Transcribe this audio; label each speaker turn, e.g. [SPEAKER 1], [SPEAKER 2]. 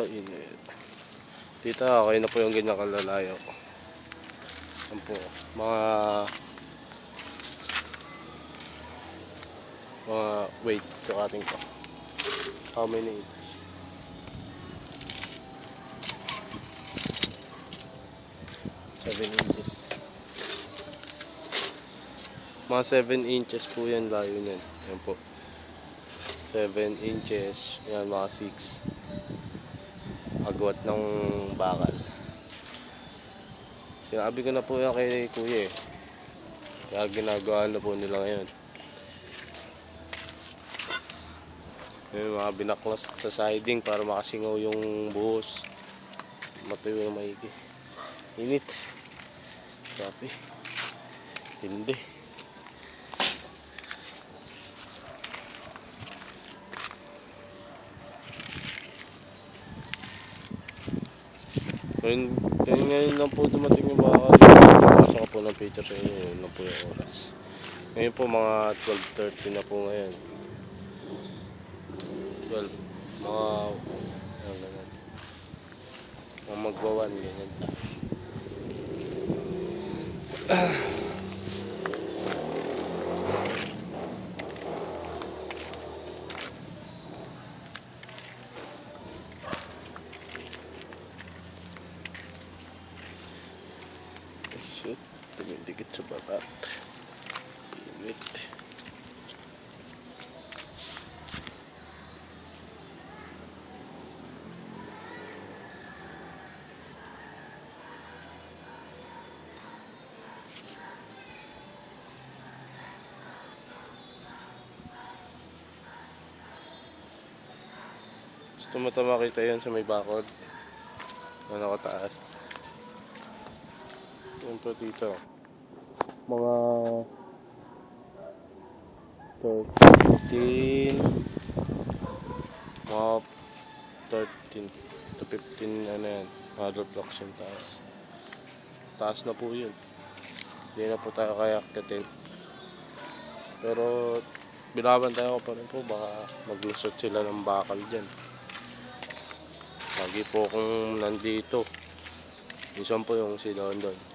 [SPEAKER 1] init. Tita, okay na po yung ganyan kalalayo. Yan po, mga weight sa ating po. How many inches? Seven inches. Mga 7 inches po yan layo niyan. Yan po. 7 inches. Yan, mga 6. Agwat ng bakal. Sinabi ko na po yan kay kuya eh. Kaya ginagawa na po nila ngayon. Yung mga binaklas sa siding para makasingaw yung buhos. Matuyo yung maigi. Init. Grabe. Tindi. Ngayon lang po dumating yung bakal. Nasa ko po ng picture sa inyo. Yun lang po yung oras. Ngayon po mga 12:30 na po ngayon. 12. Mga magwawan. Ganyan ta. Shit, tumindikit sa babat. Init. Gusto mo ito makita yan sa may bakod. Ano nakataas. Yan po dito. Mga 13 mga 13 to 15 ano yan, other blocks yung taas na po yun. Hindi na po tayo kaya akitin, pero binabantayan ko pa rin po, baka maglusot sila ng bakal dyan. Lagi po kung nandito minsan po yung si Don Don